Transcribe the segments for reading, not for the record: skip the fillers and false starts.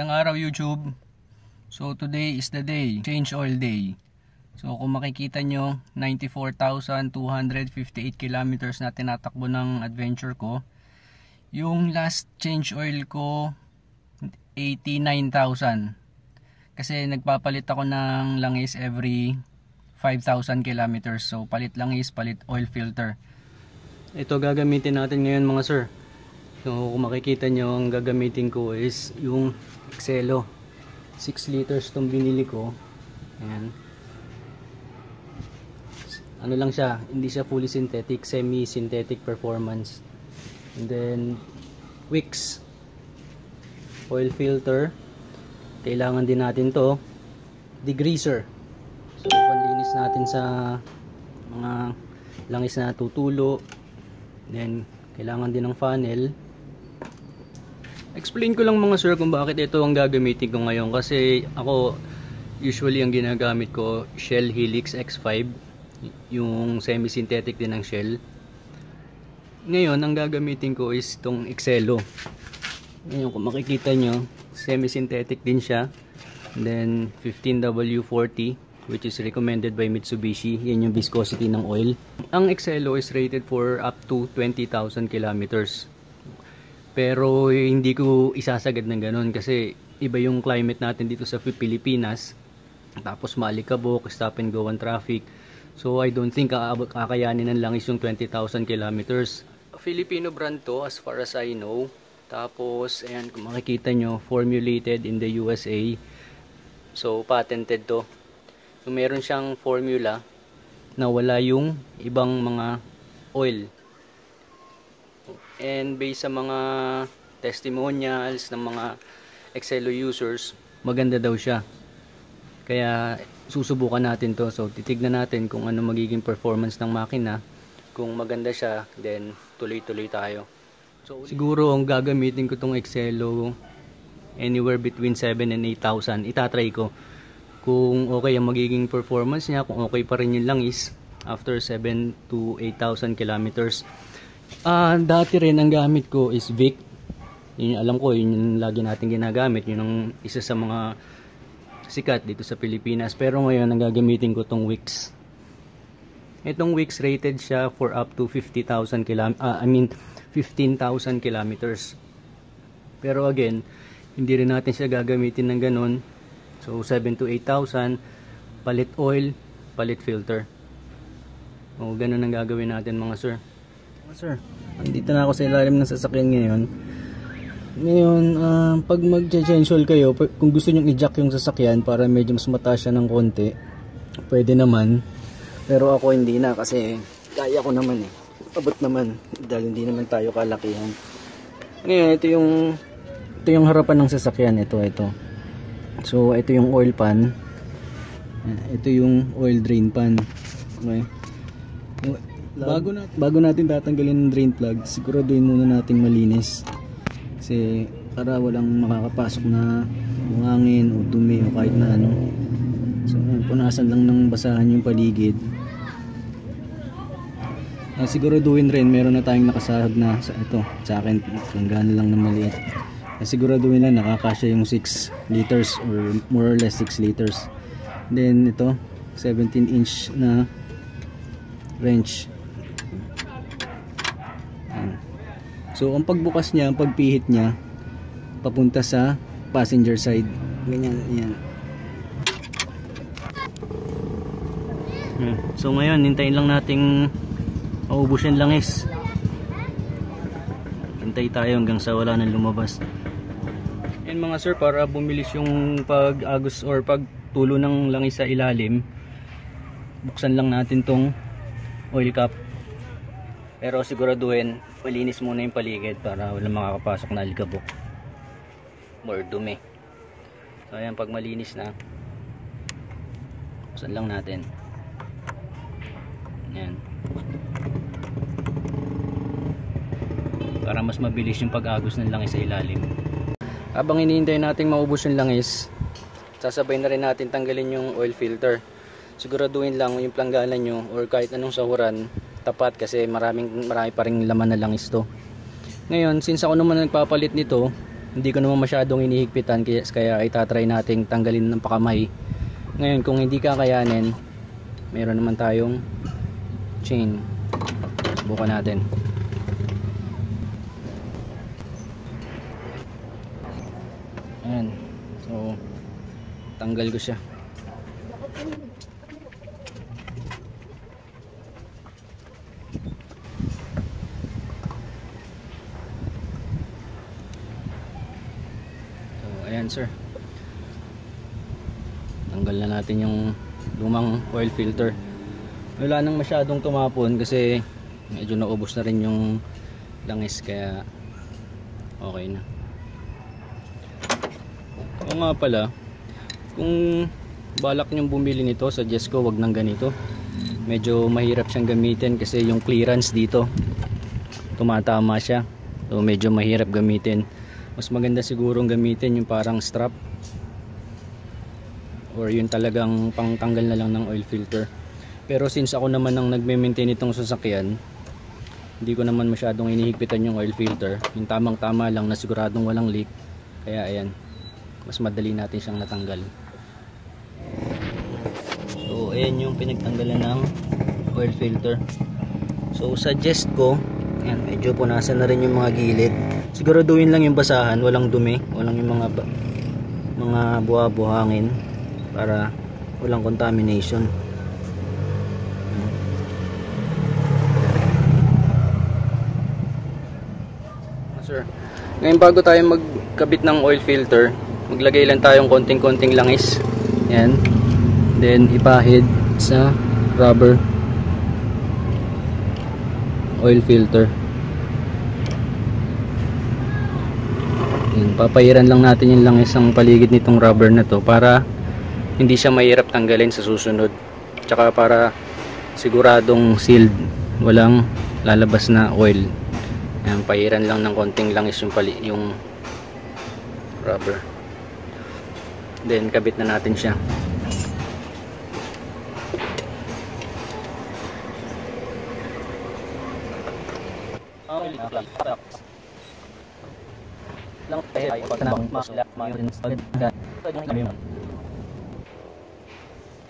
Magandang araw YouTube. So today is the day, change oil day. So kung makikita nyo, 94,258 kilometers na tinatakbo ng adventure ko. Yung last change oil ko 89,000. Kasi nagpapalit ako ng langis every 5,000 kilometers. So palit langis, palit oil filter. Ito gagamitin natin ngayon mga sir. So kung makikita nyo, ang gagamitin ko is yung Exelo 6 liters itong binili ko. Ayan. Ano lang siya, hindi siya fully synthetic, semi-synthetic performance. And then wicks oil filter. Kailangan din natin to degreaser. So panlinis natin sa mga langis na tutulo. Then kailangan din ng funnel. Explain ko lang mga sir kung bakit ito ang gagamitin ko ngayon, kasi ako usually ang ginagamit ko Shell Helix X5, yung semi-synthetic din ng Shell. Ngayon ang gagamitin ko is itong Exelo. Ngayon kung makikita nyo, semi-synthetic din siya. And then 15W40, which is recommended by Mitsubishi. Yan yung viscosity ng oil. Ang Exelo is rated for up to 20,000 kilometers. Pero hindi ko isasagad ng ganun kasi iba yung climate natin dito sa Pilipinas. Tapos maalikabok, stop and go ang traffic. So I don't think kakayanin ng langis yung 20,000 kilometers. Filipino brand to as far as I know. Tapos ayan, kung makikita nyo, formulated in the USA. So patented to. So meron siyang formula na wala yung ibang mga oil. And based sa mga testimonials ng mga Exelo users, maganda daw siya. Kaya susubukan natin to. So titignan natin kung ano magiging performance ng makina. Kung maganda siya, then tuloy-tuloy tayo. So siguro ang gagamitin ko tong Exelo anywhere between 7 and 8,000. Itatry ko kung okay ang magiging performance niya, kung okay pa rin yung langis after 7 to 8,000 kilometers. Dati rin ang gamit ko is Vic. Yun, alam ko yun yung lagi natin ginagamit, yun ang isa sa mga sikat dito sa Pilipinas. Pero ngayon ang gagamitin ko tong Wicks. Itong Wicks rated siya for up to 15,000 kilometers. Pero again, hindi rin natin siya gagamitin ng ganun. So 7 to 8,000, palit oil, palit filter. O ganun ang gagawin natin mga sir. Sir, andito na ako sa ilalim ng sasakyan ngayon. Pag mag-change oil kayo, kung gusto nyo i-jack yung sasakyan para medyo mas mataas siya ng konti, pwede naman. Pero ako hindi na kasi kaya ko naman eh. Abot naman dahil hindi naman tayo kalakihan. Ngayon, ito yung harapan ng sasakyan. Ito. So, ito yung oil pan. Ito yung oil drain pan. Okay. Bago natin tatanggalin ng drain plug, siguraduhin muna natin malinis. Kasi para walang makakapasok na buhangin o dumi o kahit na ano. So, punasan lang ng basahan yung paligid. Siguraduhin rin meron na tayong nakasahag na sa akin, hanggang lang na maliit. Siguraduhin lang nakakasya yung 6 liters or more or less 6 liters. Then ito 17-inch na wrench. So ang pagbukas niya, ang pagpihit niya papunta sa passenger side. Ganyan, yan. So ngayon, hintayin lang nating maubos yung langis. Hintay tayo hanggang sa wala nang lumabas. And mga sir, para bumilis yung pag-agos or pagtulo ng langis sa ilalim, buksan lang natin tong oil cap. Pero siguraduhin malinis muna yung paligid para walang makakapasok na alikabok or dumi. So ayan, pag malinis na, buksan lang natin. Ayan, para mas mabilis yung pag-agos ng langis sa ilalim. Habang hinihintay natin maubos yung langis, sasabay na rin natin tanggalin yung oil filter. Siguraduhin lang yung planggana nyo or kahit anong sahuran tapat, kasi marami pa ring laman na langis to. Ngayon, since ako naman nagpapalit nito, Hindi ko naman masyadong inihigpitan, kaya itatry nating tanggalin ng pakamay. Ngayon kung hindi kakayanin, meron naman tayong chain. Subukan natin. Ayan. So tanggal ko siya. Ayan sir, tanggal na natin yung lumang oil filter. Wala nang masyadong tumapon kasi medyo naubos na rin yung langis, kaya okay na. O nga pala, kung balak nyong bumili nito, suggest ko wag nang ganito. Medyo mahirap siyang gamitin kasi yung clearance dito tumatama siya, so medyo mahirap gamitin. Mas maganda sigurong gamitin yung parang strap or yun talagang pangtanggal na lang ng oil filter. Pero since ako naman ang nagme-maintain itong sasakyan, hindi ko naman masyadong inihigpitan yung oil filter, yung tamang tama lang na siguradong walang leak, kaya ayan, mas madali natin siyang natanggal. So ayan yung pinagtanggalan ng oil filter. So suggest ko, ayan, medyo punasan na rin yung mga gilid. Siguraduhin lang yung basahan, walang dumi, walang yung mga buha-buhangin para walang contamination. Sir, ngayon bago tayo magkabit ng oil filter, maglagay lang tayong konting-konting langis. Yan. Then ipahid sa rubber oil filter. Yan, papahiran lang natin yung langis ang paligid nitong rubber na to para hindi siya mahirap tanggalin sa susunod. Tsaka para siguradong sealed, walang lalabas na oil. Yan, pahiran lang ng konting langis yung rubber. Then kabit na natin siya.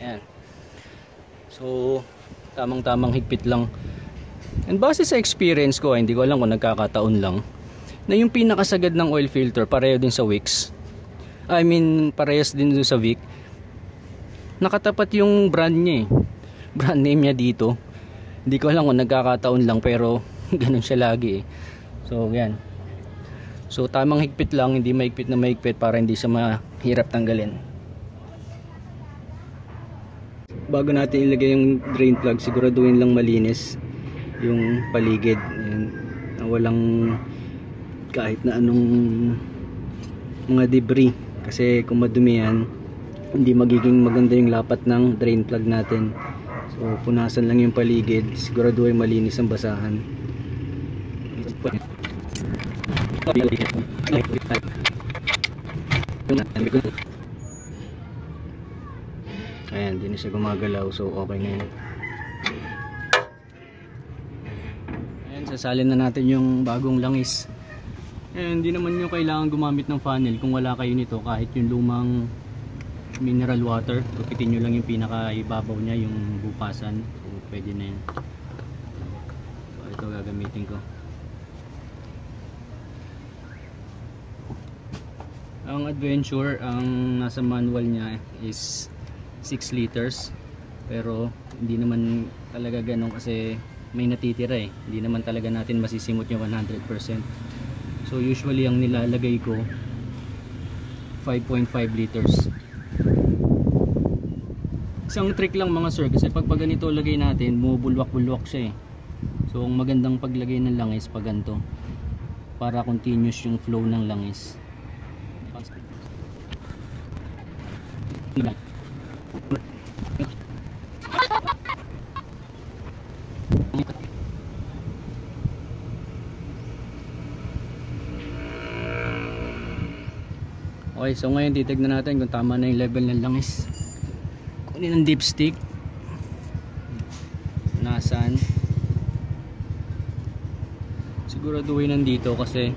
Ayan. So tamang-tamang higpit lang. And base sa experience ko, hindi ko alam kung nagkakataon lang, na yung pinakasagad ng oil filter pareho din sa wicks. I mean parehas din sa Vic. Nakatapat yung brand niya brand name niya dito. Hindi ko alam kung nagkakataon lang, pero ganun siya lagi So yan. So tamang higpit lang, hindi mahigpit na mahigpit para hindi siya mahirap tanggalin. Bago natin ilagay yung drain plug, siguraduhin lang malinis yung paligid. Yan. Na walang kahit na anong mga debris. Kasi kung madumi yan, hindi magiging maganda yung lapat ng drain plug natin. So punasan lang yung paligid, siguraduhin malinis ang basahan. Ayan, hindi na siya gumagalaw, so okay na yun. Ayan, sasalin na natin yung bagong langis. Ayan, hindi naman nyo kailangan gumamit ng funnel kung wala kayo nito. Kahit yung lumang mineral water, tupitin nyo lang yung pinaka ibabaw niya, yung bukasan, so pwede na yun. So ito gagamitin ko. Ang Adventure, ang nasa manual niya is 6 liters, pero hindi naman talaga ganun kasi may natitira hindi naman talaga natin masisimot yung 100%. So usually ang nilalagay ko 5.5 liters. Isang trick lang mga sir, kasi pag ganito lagay natin, bumubulwak-bulwak siya So ang magandang paglagay ng langis pag ganito, para continuous yung flow ng langis. Okay, so ngayon titignan natin kung tama na yung level ng langis. Kunin ang dipstick. Nasaan? Siguraduhin nandito kasi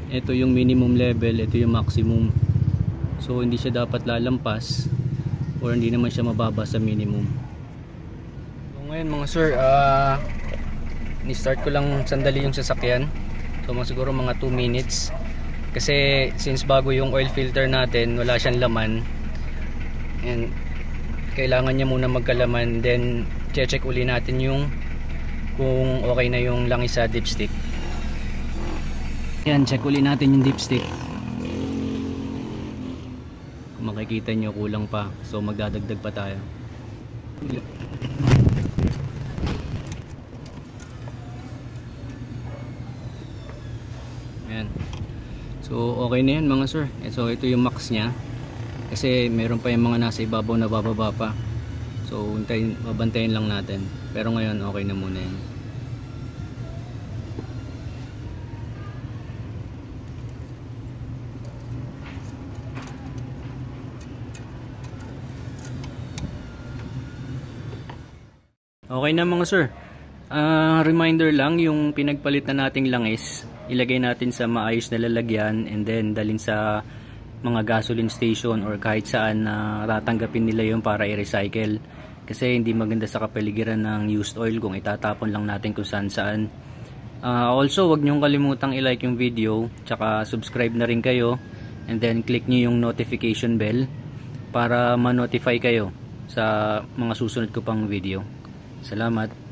ito yung minimum level, ito yung maximum. So hindi siya dapat lalampas or hindi naman siya mababa sa minimum. So ngayon mga sir, ni-start ko lang sandali yung sasakyan. So siguro mga 2 minutes. Kasi since bago yung oil filter natin, wala siyang laman. And kailangan niya muna magkalaman, then check uli natin yung kung okay na yung langis sa dipstick. Yan, check uli natin yung dipstick. Kung makikita nyo kulang pa, so magdadagdag pa tayo. Yan. So okay na yan mga sir. So ito yung max nya. Kasi meron pa yung mga nasa ibabaw na bababa pa. So babantayin lang natin. Pero ngayon okay na muna yan. Okay na mga sir. Reminder lang, yung pinagpalit na nating langis, ilagay natin sa maayos na lalagyan and then dalhin sa mga gasoline station or kahit saan na tatanggapin nila yung para i-recycle. Kasi hindi maganda sa kapaligiran ng used oil kung itatapon lang natin kung saan saan. Also, wag nyong kalimutang i-like yung video, tsaka subscribe na rin kayo, and then click nyo yung notification bell para ma-notify kayo sa mga susunod ko pang video. Salamat.